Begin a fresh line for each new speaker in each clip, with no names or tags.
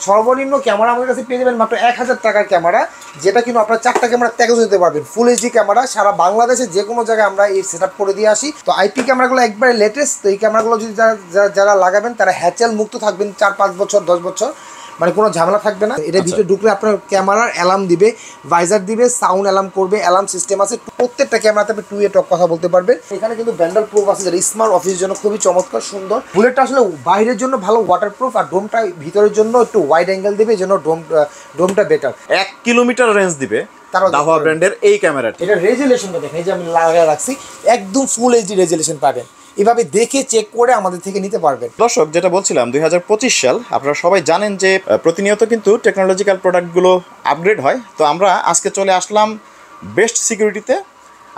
সর্বনিম্ন ক্যামেরা আমাদের কাছে পেয়ে যাবেন মাত্র 1000 টাকার ক্যামেরা, যেটা কিন্তু আপনার 4টা ক্যামেরা প্যাকেজ নিতে পারবেন। ফুল এইচডি ক্যামেরা, সারা বাংলাদেশে যে কোনো জায়গায় আমরা এই সেট আপ করে দিয়ে আসি। তো আইপি ক্যামেরাগুলো একবারে লেটেস্ট। তো এই ক্যামেরাগুলো যদি যারা লাগাবেন তারা হ্যাচেল মুক্ত থাকবেন 4-5 বছর 10 বছর, মানে কোনো ঝামেলা থাকবে না। এটা ভিতরে ঢুকলে আপনার ক্যামেরার অ্যালার্ম দিবে, ভাইজার দিবে, সাউন্ড অ্যালার্ম করবে, অ্যালার্ম সিস্টেম আছে। প্রত্যেকটা ক্যামেরাতে আপনি 2 টক কথা বলতে পারবেন। এখানে কিন্তু ব্যান্ডাল প্রুফ আছে, যেটা স্মার্ট অফিসের জন্য খুবই চমৎকার সুন্দর। বুলেটটা আসলে বাইরের জন্য ভালো ওয়াটারপ্রুফ, আর ডোমটা ভিতরের জন্য একটু ওয়াইড অ্যাঙ্গেল দিবে, যেন ডোমটা বেটার।
1 কিলোমিটার রেঞ্জ দিবে দাহোয়া ব্র্যান্ডের এই ক্যামেরাটা।
এটা রেজুলেশনটা দেখেন, এই যে আমি লাগিয়ে রাখছি, একদম ফুল এইচডি রেজুলেশন পাবেন। এভাবে দেখে চেক করে আমাদের থেকে নিতে পারবেন।
দর্শক, যেটা বলছিলাম 2025 সাল, আপনারা সবাই জানেন যে প্রতিনিয়ত কিন্তু টেকনোলজিক্যাল প্রোডাক্টগুলো আপগ্রেড হয়। তো আমরা আজকে চলে আসলাম বেস্ট সিকিউরিটিতে।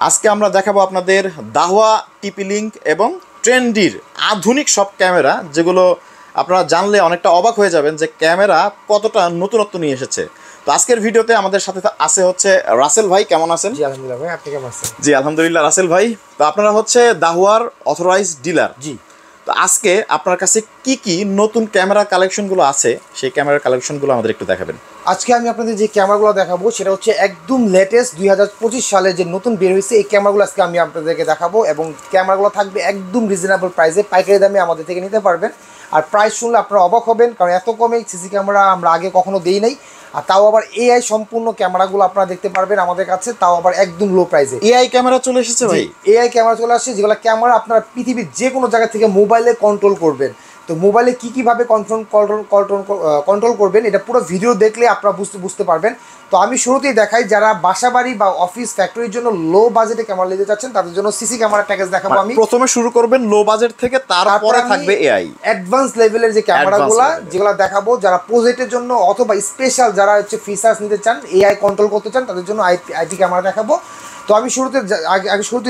আজকে আমরা দেখাবো আপনাদের দাহোয়া টিপি লিঙ্ক এবং ট্রেন্ডির আধুনিক সব ক্যামেরা, যেগুলো আপনারা জানলে অনেকটা অবাক হয়ে যাবেন যে ক্যামেরা কতটা নতুনত্ব নিয়ে এসেছে। তো আজকের ভিডিওতে আমাদের সাথে আছে হচ্ছে রাসেল ভাই। কেমন আছেন?
জি আলহামদুলিল্লাহ ভাই, আপনি কেমন আছেন?
জি আলহামদুলিল্লাহ রাসেল ভাই। তো আপনারা হচ্ছে দাহোয়ার অথরাইজড ডিলার।
জি।
তো আজকে আপনার কাছে কি কি নতুন ক্যামেরা কালেকশনগুলো আছে, সেই ক্যামেরা কালেকশনগুলো আমাদের একটু দেখাবেন।
আজকে আমি আপনাদের যে ক্যামেরাগুলো দেখাবো সেটা হচ্ছে একদম লেটেস্ট 2025 সালে যে নতুন বের হয়েছে এই ক্যামেরাগুলো আজকে আমি আপনাদেরকে দেখাবো। এবং ক্যামেরাগুলো থাকবে একদম রিজনেবল প্রাইসে, পাইকারি দামে আমাদের থেকে নিতে পারবেন। আর প্রাইস শুনলে আপনারা অবাক হবেন, কারণ এত কমে সিসি ক্যামেরা আমরা আগে কখনো দিই নাই। আর তাও আবার এআই সম্পূর্ণ ক্যামেরাগুলো আপনারা দেখতে পারবেন আমাদের কাছে, তাও আবার একদম লো প্রাইসে।
এআই ক্যামেরা চলে এসেছে ভাই।
এআই ক্যামেরা চলে আসছে, যেগুলো ক্যামেরা আপনারা পৃথিবীর যে কোনো জায়গা থেকে মোবাইলে কন্ট্রোল করবেন। তো মোবাইলে কীভাবে কন্ট্রোল করবেন এটা পুরো ভিডিও দেখলে আপনারা বুঝতে পারবেন। তো আমি শুরুতেই দেখাই, যারা বাসাবাড়ি বা অফিস ফ্যাক্টরির জন্য লো বাজেটে ক্যামেরা নিতে চাচ্ছেন তাদের জন্য সিসি ক্যামেরা প্যাকেজ দেখাবো। আমি
প্রথমে শুরু করবেন লো বাজেট থেকে, তারপরে থাকবে এআই
অ্যাডভান্স লেভেলের যে ক্যামেরাগুলো যেগুলো দেখাবো। যারা প্রজেক্টের জন্য অথবা স্পেশাল যারা হচ্ছে ফিচার্স নিতে চান, এআই কন্ট্রোল করতে চান, তাদের জন্য আইপি ক্যামেরা দেখাবো। তো আমি শুরুতে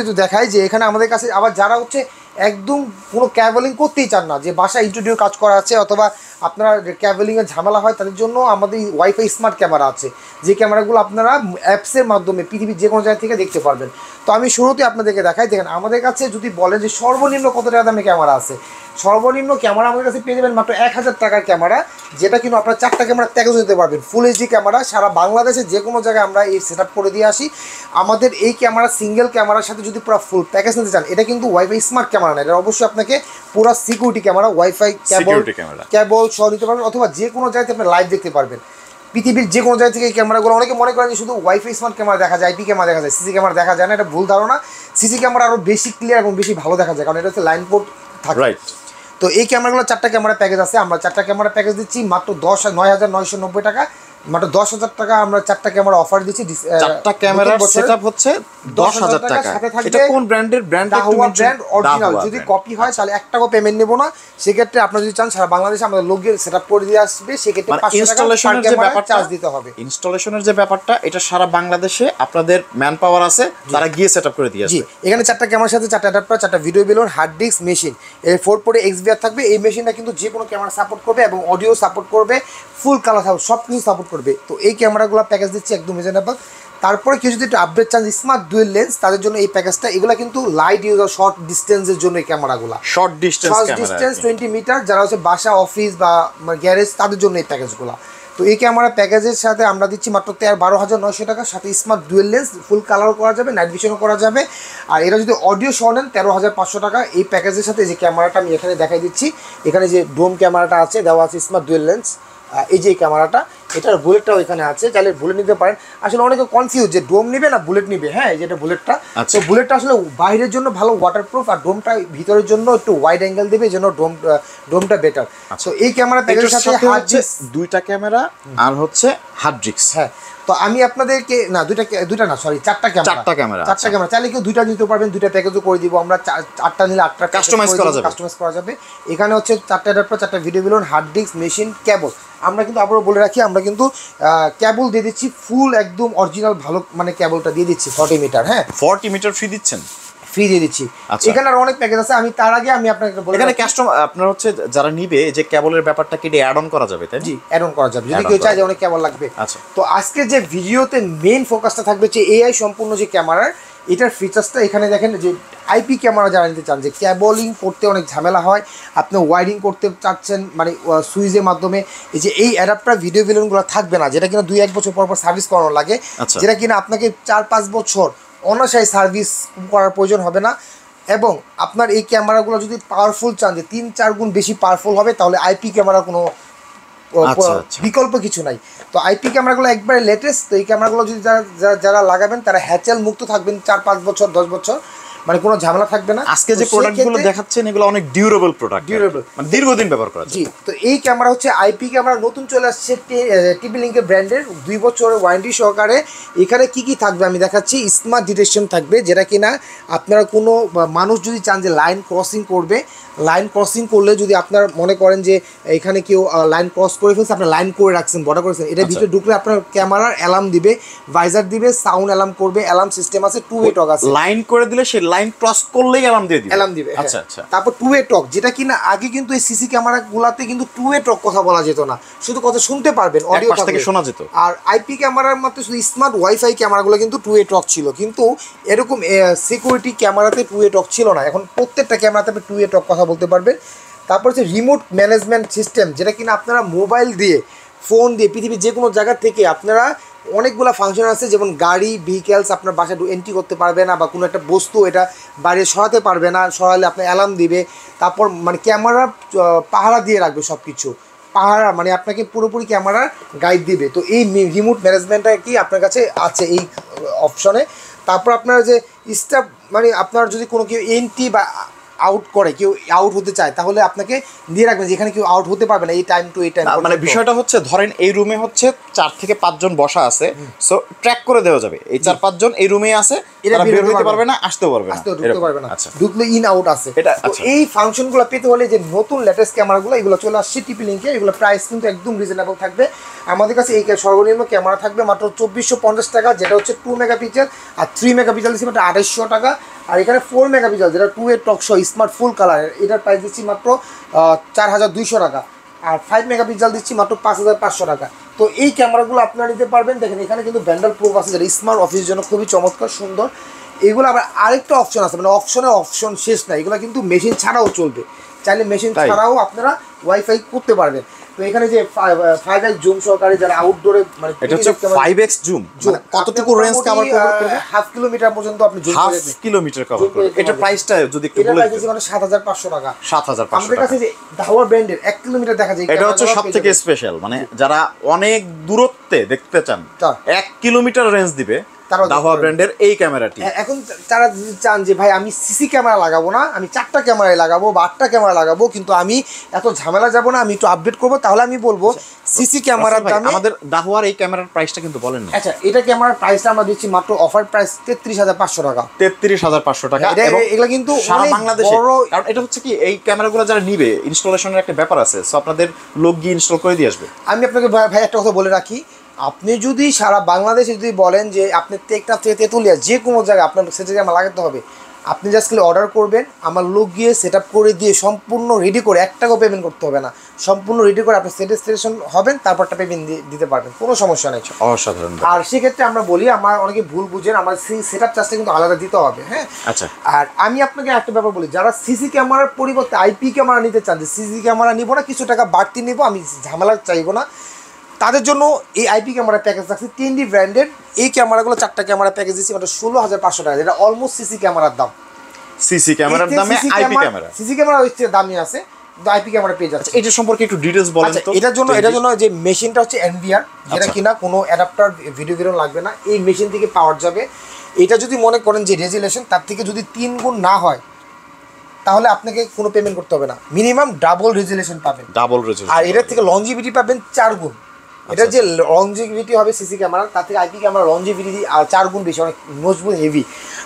একটু দেখাই যে এখানে আমাদের কাছে আবার যারা হচ্ছে একদম কোনো ক্যাবেলিং করতেই চান না, যে বাসায় ইন্টারভিউ কাজ করা আছে অথবা আপনারা ক্যাবেলিংয়ের ঝামেলা হয়, তাদের জন্য আমাদের ওয়াইফাই স্মার্ট ক্যামেরা আছে, যে ক্যামেরাগুলো আপনারা অ্যাপসের মাধ্যমে পৃথিবীর যে কোনো জায়গা থেকে দেখতে পারবেন। তো আমি শুরুতে আপনাদেরকে দেখাই। দেখেন আমাদের কাছে যদি বলেন যে সর্বনিম্ন কত টাকা দামে ক্যামেরা আছে, সর্বনিম্ন ক্যামেরা আমাদের কাছে পেয়ে যাবেন মাত্র 1000 টাকার ক্যামেরা, যেটা কিন্তু আপনারা 4টা ক্যামেরা প্যাকেজ নিতে পারবেন। ফুল এইচডি ক্যামেরা, সারা বাংলাদেশে যে কোনো জায়গায় আমরা এই সেট আপ করে দিয়ে আসি। আমাদের এই ক্যামেরা সিঙ্গেল ক্যামেরার সাথে যদি পুরো ফুল প্যাকেজ নিতে চান, এটা কিন্তু ওয়াইফাই স্মার্ট ক্যামেরা না, এটা অবশ্যই আপনাকে পুরো সিকিউরিটি ক্যামেরা, ওয়াইফাই কেবল সহ নিতে পারবেন, অথবা যে কোনো জায়গায় আপনি লাইভ দেখতে পারবেন পৃথিবীর যে কোনো জায়গা থেকে। এই ক্যামেরাগুলো অনেকে মনে করেন যে শুধু ওয়াইফাই স্মার্ট ক্যামেরা দেখা যায়, আইপি ক্যামেরা দেখা যায়, সিসি ক্যামেরা দেখা যায় না, এটা ভুল ধারণা। সিসি ক্যামেরা আরও বেশি ক্লিয়ার এবং বেশি ভালো দেখা যায়, কারণ এটা হচ্ছে লাইন পোর্ট থাকে। তো এই ক্যামেরাগুলো 4টা ক্যামেরা প্যাকেজ আছে। আমরা 4টা ক্যামেরা প্যাকেজ দিচ্ছি মাত্র 9,990 টাকা, মাত্র 10,000 টাকা আমরা 4টা ক্যামেরা অফার দিচ্ছি।
4টা ক্যামেরার সেটআপ হচ্ছে 10,000 টাকা। এটা কোন ব্র্যান্ডের?
দাহোয়া ব্র্যান্ড অরিজিনাল। যদি কপি হয় তাহলে 1 টাকাও পেমেন্ট নেব না। সেক্ষেত্রে আপনারা যদি চান সারা বাংলাদেশে আমাদের লোক গিয়ে সেটআপ করে দিয়ে আসবে, সেক্ষেত্রে 500 টাকা যে ব্যাপারটা চার্জ দিতে হবে।
ইনস্টলেশনের যে ব্যাপারটা, এটা সারা বাংলাদেশে আপনাদের ম্যান পাওয়ার আছে, তারা গিয়ে সেটআপ করে দিয়ে আসবে।
এখানে 4টা ক্যামেরার সাথে 4টা অ্যাডাপ্টার, 4টা ভিডিও বেলুন, হার্ড ডিস্ক, মেশিন, এর 4 পোর্টে XVR থাকবে। এই মেশিনটা কিন্তু যে কোনো ক্যামেরা সাপোর্ট করবে এবং অডিও সাপোর্ট করবে, ফুল কালার সব কিছু সাপোর্ট করবে। তো এই ক্যামেরাগুলো প্যাকেজ দিচ্ছি একদম রিজনেবল। তারপরে কেউ যদি একটু আপডেট চান স্মার্ট ডুয়েল লেন্স, তাদের জন্য এই প্যাকেজটা। এগুলো কিন্তু লাইট ইউজ আর শর্ট ডিস্টেন্সের জন্য এই ক্যামেরাগুলো,
শর্ট ডিস্টেন্স
20 মিটার, যারা হচ্ছে বাসা অফিস বা গ্যারেজ তাদের জন্য এই প্যাকেজগুলো। তো এই ক্যামেরা প্যাকেজের সাথে আমরা দিচ্ছি মাত্র 12,900 টাকা, সাথে স্মার্ট ডুয়েল লেন্স, ফুল কালারও করা যাবে, নাইট ভিশনও করা যাবে। আর এটা যদি অডিও সহ নেন 13,500 টাকা। এই প্যাকেজের সাথে যে ক্যামেরাটা আমি এখানে দেখাই দিচ্ছি, এখানে যে ডোম ক্যামেরাটা আছে দেওয়া আছে, স্মার্ট ডুয়েল লেন্স, এই যে ক্যামেরাটা, এটার বুলেটটাও এখানে আছে, চাইলে বুলেট নিতে পারেন। আসলে অনেকে কনফিউজ যে ডোম নিবে না বুলেট নিবে। হ্যাঁ, এই যেটা বুলেটটা, তো বুলেটটা আসলে বাইরের জন্য ভালো ওয়াটারপ্রুফ, আর ডোমটা ভিতরের জন্য একটু ওয়াইড অ্যাঙ্গেল দেবে, যেন ডোমটা বেটার। তো এই ক্যামেরা প্যাকেজের সাথে হার্ড ডিস্ক,
2টা ক্যামেরা আর হচ্ছে হার্ড ডিস্ক।
হ্যাঁ, তো আমি আপনাদেরকে না দুইটা না সরি 4টা ক্যামেরা চাইলে কেউ 2টা নিতে পারবেন, 2টা প্যাকেজও করে দিব আমরা। 8টা নিলে 8টা
কাস্টমাইজ করা যাবে।
এখানে হচ্ছে 4টা অ্যাডাপ্টার, 4টা ভিডিও বেলুন, হার্ড ডিস্ক, মেশিন, কেবল। আমরা কিন্তু আবারও বলে রাখি, আমরা কিন্তু কেবল দিয়ে দিচ্ছি ফুল একদম অরিজিনাল ভালো, মানে কেবলটা দিয়ে দিচ্ছি 40 মিটার। হ্যাঁ,
40 মিটার ফ্রি দিচ্ছেন,
ফ্রি দিয়ে দিচ্ছি। এখানে আর অনেক প্যাকেজ আছে, আমি তার আগে আমি আপনাকে বলি,
এখানে কাস্টমার আপনার হচ্ছে যারা নিবে যে কেবলের ব্যাপারটা কি অ্যাড অন করা যাবে, তাই?
জি, অ্যাড অন করা যাবে যদি কেউ চায় যে অনেক কেবল লাগবে।
আচ্ছা,
তো আজকে যে ভিডিওতে মেইন ফোকাসটা থাকবে যে এআই সম্পূর্ণ যে ক্যামেরার, এটার ফিচার্সটা এখানে দেখেন যে আইপি ক্যামেরা যারা নিতে চান, যে ক্যাবলিং করতে অনেক ঝামেলা হয়, আপনি ওয়ারিং করতে চাচ্ছেন মানে সুইচের মাধ্যমে, এই যে এই অ্যাডাপ্টার ভিডিও ভিলনগুলো থাকবে না, যেটা কিনা 2-1 বছর পর পর সার্ভিস করানো লাগে, যেটা কিনা আপনাকে 4-5 বছর অনায়াসে সার্ভিস করার প্রয়োজন হবে না। এবং আপনার এই ক্যামেরাগুলো যদি পাওয়ারফুল চান, যে 3-4 গুণ বেশি পাওয়ারফুল হবে, তাহলে আইপি ক্যামেরা কোনো বিকল্প কিছু নাই। তো আইপি ক্যামেরাগুলো একবারে লেটেস্ট। তো এই ক্যামেরাগুলো যদি যারা লাগাবেন তারা হ্যাচেল মুক্ত থাকবেন 4-5 বছর 10 বছর, মানে কোনো ঝামেলা থাকবে না।
আজকে যে প্রোডাক্টগুলো দেখাচ্ছেন এগুলো অনেক ডিউরেবল প্রোডাক্ট, মানে দীর্ঘদিন ব্যবহার করা যায়।
জি, তো এই ক্যামেরা হচ্ছে আইপি ক্যামেরা নতুন চলে আসছে টিপি লিঙ্কের ব্র্যান্ডের, 2 বছরের ওয়ারেন্টি সহকারে। এখানে কি কি থাকবে আমি দেখাচ্ছি। স্মার্ট ডিটেকশন থাকবে, যেটা কিনা আপনারা কোনো মানুষ যদি চান যে লাইন ক্রসিং করবে, লাইন ক্রসিং করলে যদি আপনার মনে করেন যে এখানে কেউ লাইন ক্রস করে ফেলছে, আপনার লাইন করে রাখছেন, বর্ডার করেছেন, এটা ভিতরে ঢুকলে আপনার ক্যামেরার অ্যালার্ম দিবে, ভাইজার দিবে, সাউন্ড অ্যালার্ম করবে, অ্যালার্ম সিস্টেম আছে, 2-way টক আছে।
লাইন করে দিলে সেই লাইন ক্রস করলেই অ্যালার্ম দিয়ে দিবে,
অ্যালার্ম দিবে।
আচ্ছা আচ্ছা।
তারপর 2-way টক, যেটা কিনা আগে কিন্তু এই সিসি ক্যামেরাগুলোতে কিন্তু 2-way টক কথা বলা যেত না, শুধু কথা শুনতে পারবেন, অডিও
থেকে শোনা যেত।
আর আইপি ক্যামেরার মধ্যে শুধু স্মার্ট ওয়াইফাই ক্যামেরাগুলো কিন্তু 2-way টক ছিল, কিন্তু এরকম সিকিউরিটি ক্যামেরাতে 2-way টক ছিল না। এখন প্রত্যেকটা ক্যামেরাতে আপনি 2-way টক কথা বলতে পারবেন। তারপর হচ্ছে রিমোট ম্যানেজমেন্ট সিস্টেম, যেটা কিনা আপনারা মোবাইল দিয়ে, ফোন দিয়ে পৃথিবীর যে কোনো জায়গা থেকে আপনারা অনেকগুলো ফাংশন আছে, যেমন গাড়ি ভেহিকেলস আপনার বাসায় এন্ট্রি করতে পারবে না, বা কোনো একটা বস্তু এটা বাইরে সরাতে পারবে না, সরালে আপনার অ্যালার্ম দিবে। তারপর মানে ক্যামেরা পাহারা দিয়ে রাখবে, সব কিছু পাহারা, মানে আপনাকে পুরোপুরি ক্যামেরার গাইড দিবে। তো এই রিমোট ম্যানেজমেন্টটা কি আপনার কাছে আছে এই অপশনে। তারপর আপনার যে স্টাফ, মানে আপনার যদি কোনো কেউ এন্ট্রি বা আউট করে, কেউ আউট হতে চায়, তাহলে আপনাকে দিয়ে রাখবেন যেখানে কেউ আউট হতে পারবে না এই টাইম টু এই টাইম।
মানে বিষয়টা হচ্ছে ধরেন এই রুমে হচ্ছে 4 থেকে 5 জন বসা আছে, সো ট্র্যাক করে দেওয়া যাবে এই 4-5 জন এই রুমেই আছে, এরা বের হতে পারবে না, আসতেও পারবে না,
ঢুকতে পারবে না।
আচ্ছা,
ঢুকলে ইন আউট আছে এটা। এই ফাংশনগুলো পেতে হলে যে নতুন লেটেস্ট ক্যামেরাগুলো এগুলো চলে আসছে টিপি লিঙ্কে, এগুলো প্রাইস কিন্তু একদম রিজনেবল থাকবে। আমাদের কাছে এই সর্বনিম্ন ক্যামেরা থাকবে মাত্র 2450 টাকা, যেটা হচ্ছে 2 মেগাপিক্সেল, আর 3 মেগাপিক্সেল দিচ্ছি মাত্র 2800 টাকা। আর এখানে 4 মেগাপিক্সেল যেটা 2-way টক সহ স্মার্ট ফুল কালারের, এটার প্রাইস দিচ্ছি মাত্র 4200 টাকা। আর 5 মেগাপিক্সেল দিচ্ছি মাত্র 5500 টাকা। তো এই ক্যামেরাগুলো আপনারা নিতে পারবেন। দেখেন এখানে কিন্তু ব্যান্ডেল প্রুফ আছে, যেটা স্মার্ট অফিসের জন্য খুবই চমৎকার সুন্দর। এগুলো আবার আরেকটা অপশন আছে, মানে অপশন শেষ না, এগুলো কিন্তু মেশিন ছাড়াও চলবে, চাইলে মেশিন ছাড়াও আপনারা ওয়াইফাই করতে পারবেন। তো এখানে যে 5x জুম সহকারে যারা আউটডোরে, মানে
এটা হচ্ছে 5x জুম, মানে কতটুকু রেঞ্জ কভার করবে?
1/2 কিলোমিটার পর্যন্ত আপনি জুম করে দেবেন,
1/2 কিলোমিটার কভার করবে। এটা প্রাইসটা যদি একটু বলে দিতেন।
মানে 7500 টাকা।
7500
আমাদের কাছে যে দাওয়ার ব্র্যান্ডের 1 কিলোমিটার দেখা যায়,
এটা হচ্ছে সবথেকে স্পেশাল, মানে যারা অনেক দূরত্বে দেখতে চান 1 কিলোমিটার রেঞ্জ দিবে দাওয়া ব্র্যান্ডের এই ক্যামেরাটি।
এখন তারা যদি চান যে ভাই আমি সিসি ক্যামেরা লাগাবো না, আমি 4টা ক্যামেরায় লাগাবো বা 8টা ক্যামেরা লাগাবো, কিন্তু আমি এত ঝামেলা যাব না, আমি একটু আপডেট করবো, তাহলে আমি বলবো সিসি ক্যামেরার দামে
আমাদের দাওয়ার এই ক্যামেরার প্রাইসটা কিন্তু বলেন না।
আচ্ছা, এটা ক্যামেরার প্রাইসটা আমরা দিচ্ছি মাত্র অফার প্রাইস 33500 টাকা।
33500 টাকা।
এগুলো কিন্তু
সারা বাংলাদেশে, কারণ এটা হচ্ছে কি এই ক্যামেরাগুলো যারা নিবে ইনস্টলেশনের একটা ব্যাপার আছে, সো আপনাদের লোক গিয়ে ইনস্টল করে দিয়ে আসবে।
আমি আপনাকে ভাই একটা কথা বলে রাখি, আপনি যদি সারা বাংলাদেশে যদি বলেন যে আপনি টেকনাফ থেকে তেঁতুলিয়া যে কোনো জায়গায় আপনার সেটা আমার লাগাতে হবে, আপনি জাস্ট খালি অর্ডার করবেন, আমার লোক গিয়ে সেট আপ করে দিয়ে সম্পূর্ণ রেডি করে 1 টাকাও পেমেন্ট করতে হবে না, সম্পূর্ণ রেডি করে আপনি স্যাটিসফ্যাকশন হবেন, তারপরটা পেমেন্ট দিতে পারবেন, কোনো সমস্যা নেই।
অসাধারণ। আর
সেক্ষেত্রে আমরা বলি, আমার অনেকে ভুল বুঝেন, আমার সেই সেট আপ চার্জটা কিন্তু আলাদা দিতে হবে। হ্যাঁ,
আচ্ছা।
আর আমি আপনাকে একটা ব্যাপার বলি, যারা সিসি ক্যামেরার পরিবর্তে আইপি ক্যামেরা নিতে চান, যে সিসি ক্যামেরা নিব না, কিছু টাকা বাড়তি নিব, আমি ঝামেলা চাইবো না, তাদের জন্য এই আইপি ক্যামেরা প্যাকেজ রাখছি TND ব্র্যান্ডের। এই ক্যামেরাগুলো 4টা ক্যামেরা প্যাকেজ দিচ্ছি মাত্র 16500 টাকা, যেটা অলমোস্ট সিসি ক্যামেরার দাম।
সিসি ক্যামেরার দামে আইপি ক্যামেরা,
সিসি ক্যামেরা হচ্ছে দামি আছে, কিন্তু আইপি ক্যামেরা পেয়ে যাচ্ছে।
এটা সম্পর্কে একটু ডিটেইলস বলেন তো।
এটার জন্য যে মেশিনটা হচ্ছে NVR, যেটা কিনা কোনো অ্যাডাপ্টার ভিডিও লাগবে না, এই মেশিন থেকে পাওয়ার যাবে। এটা যদি মনে করেন যে রেজুলেশন তার থেকে যদি 3 গুণ না হয়, তাহলে আপনাকে কোনো পেমেন্ট করতে হবে না, মিনিমাম ডাবল রেজুলেশন পাবেন,
ডাবল রেজুলেশন।
আর এটার থেকে লংজিভিটি পাবেন 4 গুণ। এটা যে লংজিভিটি হবে সিসি ক্যামেরা, তার থেকে আইপি ক্যামেরা লংজিভিটি 4 গুণ বেশি, অনেক মজবুত হেভি।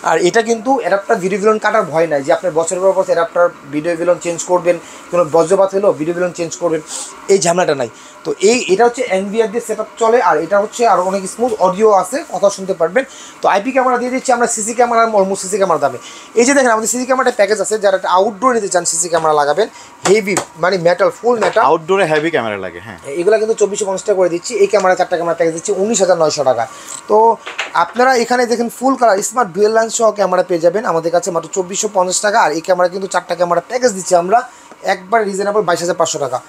আর এটা কিন্তু অ্যাডাপ্টার ভিডিও ভিলন কাটার ভয় নাই, যে আপনার বছরের পর বছর অ্যাডাপ্টার ভিডিও ভিলন চেঞ্জ করবেন, কোনো বজ্রপাত হলো ভিডিও ভিলন চেঞ্জ করবেন, এই ঝামেলাটা নাই। তো এটা হচ্ছে NVR দিয়ে সেট আপ চলে, আর এটা হচ্ছে আর অনেক স্মুথ অডিও আছে, কথা শুনতে পারবেন। তো আইপি ক্যামেরা দিয়ে দিচ্ছি আমরা CC camera almost CC camera দামে। এই যে দেখেন আমাদের সিসি ক্যামেরাটা প্যাকেজ আছে, যারা একটা আউটডোর নিতে চান সিসি ক্যামেরা লাগাবেন, হেভি মানে মেটাল, ফুল মেটাল,
আউটডোরে হেভি ক্যামেরা লাগে। হ্যাঁ,
এগুলো কিন্তু 2450 টাকা করে করে দিচ্ছি, এই ক্যামেরা 4টা ক্যামেরা প্যাকেজ দিচ্ছি 19,900 টাকা। তো আপনারা এখানে দেখেন full colour smart dual lens সহ ক্যামেরা পেয়ে যাবেন আমাদের কাছে মাত্র 2450 টাকা। আর এই ক্যামেরা কিন্তু 4টা ক্যামেরা প্যাকেজ দিচ্ছি আমরা একবার রিজনেবল 22,500 টাকা।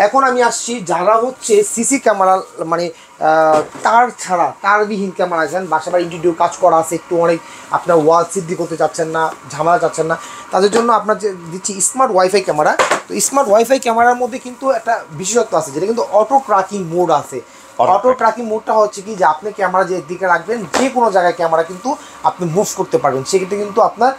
এখন আমি আসছি যারা হচ্ছে সিসি ক্যামেরা মানে তার ছাড়া তারবিহীন ক্যামেরা আছেন, বাসাবার ইন্টিরিয়র কাজ করা আছে, একটু অনেক আপনার ওয়াল সিদ্ধি করতে চাচ্ছেন না, ঝামেলা চাচ্ছেন না, তাদের জন্য আপনার যে দিচ্ছি স্মার্ট ওয়াইফাই ক্যামেরা। তো স্মার্ট ওয়াইফাই ক্যামেরার মধ্যে কিন্তু একটা বিশেষত্ব আছে, যেটা কিন্তু অটো ট্র্যাকিং মোড আছে। অটো ট্র্যাকিং মোডটা হচ্ছে কি যে আপনি ক্যামেরা যে দিকে রাখবেন যে কোনো জায়গায় ক্যামেরা কিন্তু আপনি মুভ করতে পারবেন, সেক্ষেত্রে কিন্তু আপনার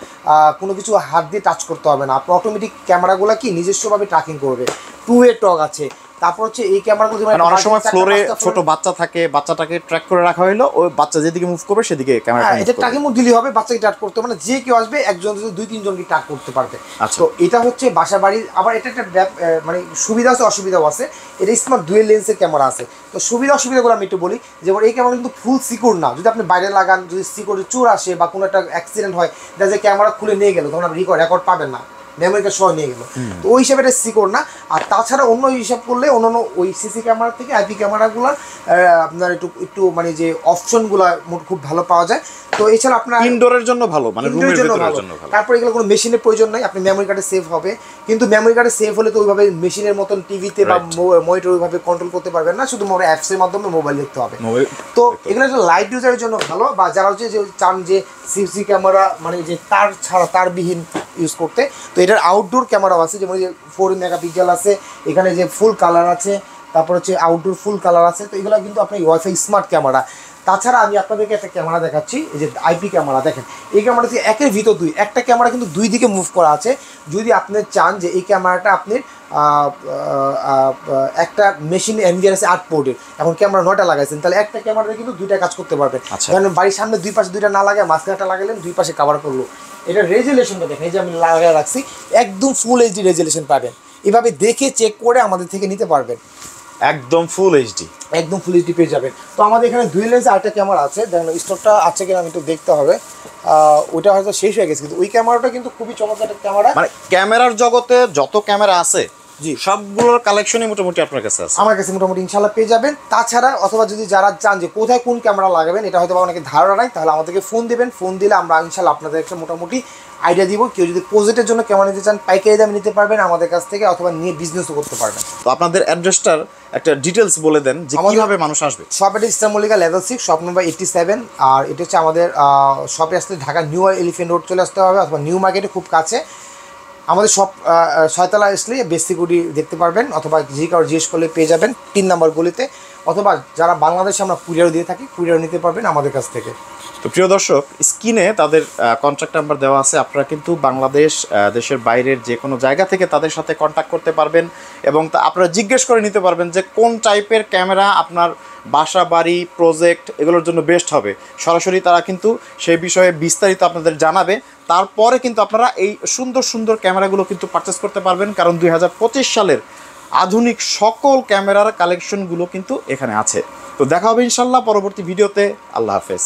কোনো কিছু হাত দিয়ে টাচ করতে হবে না, আপনার অটোমেটিক ক্যামেরাগুলো কি নিজস্বভাবে ট্র্যাকিং করবে। 2-way টক আছে। তারপর হচ্ছে এই ক্যামেরাগুলো
অনেক সময় ফ্লোরে ছোট বাচ্চা থাকে, বাচ্চাটাকে ট্র্যাক করে রাখা হলো, ওই বাচ্চা যেদিকে মুভ করবে সেদিকে ক্যামেরা
এটা ট্র্যাকিং মোড দিলেই হবে, বাচ্চাকে ট্র্যাক করতে হবে না, যে কেউ আসবে একজন 2-3 জনকে ট্র্যাক করতে পারবে। তো এটা হচ্ছে বাসা বাড়ির। আবার এটা একটা মানে সুবিধা আছে অসুবিধাও আছে। এটা স্মার্ট ডুয়েল লেন্সের ক্যামেরা আছে। তো সুবিধা অসুবিধাগুলো আমি একটু বলি। যেমন এই ক্যামেরা কিন্তু ফুল সিকিউর না, যদি আপনি বাইরে লাগান, যদি সিকিউরিটি চোর আসে বা কোনো একটা অ্যাক্সিডেন্ট হয়, দেখা যায় ক্যামেরা খুলে নিয়ে গেল, তখন আপনি রেকর্ড পাবেন না, মেমোরি কার্ড সহ নিয়ে গেল। তো ওই হিসাবে এটা সিকিউর না। আর তাছাড়া অন্য হিসাব করলে অন্যান্য ওই সিসি ক্যামেরা থেকে আইপি ক্যামেরাগুলো আপনার একটু মানে যে অপশনগুলো খুব ভালো পাওয়া যায়। তো এছাড়া আপনার
ইনডোরের জন্য ভালো, মানে রুমের জন্য ভালো।
তারপর এগুলো কোনো মেশিনের প্রয়োজন নাই, আপনি মেমোরি কার্ডে সেভ হবে। কিন্তু মেমোরি কার্ডে সেভ হলে তো ওইভাবে মেশিনের মতন টিভিতে বা মনিটর ওইভাবে কন্ট্রোল করতে পারবেন না, শুধু অ্যাপসের মাধ্যমে মোবাইল দেখতে হবে। তো এগুলো একটা লাইট ইউজারের জন্য ভালো, বা যারা হচ্ছে যে চান যে সিসি ক্যামেরা মানে যে তার ছাড়া তারবিহীন ইউজ করতে। তো এটার আউটডোর ক্যামেরাও আছে, যেমন যে 4 মেগাপিক্সেল আছে, এখানে যে ফুল কালার আছে, তারপর হচ্ছে আউটডোর ফুল কালার আছে। তো এগুলো কিন্তু আপনার ওয়াইফাই স্মার্ট ক্যামেরা। তাছাড়া আমি আপনাদেরকে একটা ক্যামেরা দেখাচ্ছি, এই যে আইপি ক্যামেরা দেখেন। এই ক্যামেরাটি একের ভিতর দুই, একটা ক্যামেরা কিন্তু দুই দিকে মুভ করা আছে। যদি আপনি চান যে এই ক্যামেরাটা আপনি একটা মেশিন এনভিআর আছে 8 পোর্টের, এখন ক্যামেরা 9টা লাগাইছেন, তাহলে একটা ক্যামেরাতে কিন্তু 2টা কাজ করতে পারবেন। কারণ বাড়ির সামনে 2 পাশে 2টা না লাগায় মাঝখানেটা লাগাইলেন, 2 পাশে কভার করলো। এটা রেজুলেশনটা দেখেন, এই যে আমি লাগিয়ে রাখছি, একদম ফুল এইচডি রেজুলেশন পাবেন। এভাবে দেখে চেক করে আমাদের থেকে নিতে পারবেন,
একদম ফুল এইচডি,
একদম ফুল এইচডি পেয়ে যাবেন। তো আমাদের এখানে ডুয়েল লেন্স আরেকটা ক্যামেরা আছে, দেখেন স্টকটা আছে কিনা আমি একটু দেখতে হবে। ওইটা হয়তো শেষ হয়ে গেছে, কিন্তু ওই ক্যামেরাটা কিন্তু খুবই চমৎকার একটা ক্যামেরা।
মানে ক্যামেরার জগতে যত ক্যামেরা আছে জি সবগুলোর কালেকশনই মোটামুটি আপনার কাছে আছে,
আমার কাছে মোটামুটি ইনশাল্লাহ পেয়ে যাবেন। তাছাড়া অথবা যদি যারা চান যে কোথায় কোন ক্যামেরা লাগাবেন এটা হয়তো অনেকে ধারণা নাই, তাহলে আমাদেরকে ফোন দেবেন, ফোন দিলে আমরা ইনশাল্লাহ আপনাদের একটা মোটামুটি আইডিয়া দিব। কেউ যদি প্রজেক্টের জন্য ক্যামেরা নিতে চান পাইকারি দামে নিতে পারবেন আমাদের কাছ থেকে, অথবা নিয়ে বিজনেসও করতে পারবেন।
তো আপনাদের অ্যাড্রেসটার একটা ডিটেলস বলে দেন যে কিভাবে মানুষ আসবে।
শপ এটা Easter Mallika level 6, shop number 87। আর এটা হচ্ছে আমাদের শপে আসলে ঢাকা নিউ এলিফেন্ট রোড চলে আসতে হবে, অথবা নিউ মার্কেটে খুব কাছে। আমাদের সব 6তলা আসলে বেস সিকিউরিটি দেখতে পারবেন, অথবা যে কারো জিজ্ঞেস করলে পেয়ে যাবেন 3 নম্বর গলিতে। অথবা যারা বাংলাদেশে আমরা কুরিয়ার দিয়ে থাকি, কুরিয়ার নিতে পারবেন আমাদের কাছ থেকে।
তো প্রিয় দর্শক, স্ক্রিনে তাদের কন্ট্যাক্ট নাম্বার দেওয়া আছে, আপনারা কিন্তু বাংলাদেশ দেশের বাইরের যে কোনো জায়গা থেকে তাদের সাথে কন্ট্যাক্ট করতে পারবেন, এবং আপনারা জিজ্ঞেস করে নিতে পারবেন যে কোন টাইপের ক্যামেরা আপনার বাসা বাড়ি প্রজেক্ট এগুলোর জন্য বেস্ট হবে। সরাসরি তারা কিন্তু সেই বিষয়ে বিস্তারিত আপনাদের জানাবে, তারপরে কিন্তু আপনারা এই সুন্দর সুন্দর ক্যামেরাগুলো কিন্তু পারচেস করতে পারবেন। কারণ 2025 সালের আধুনিক সকল ক্যামেরার কালেকশনগুলো কিন্তু এখানে আছে। তো দেখা হবে ইনশাল্লাহ পরবর্তী ভিডিওতে। আল্লাহ হাফেজ।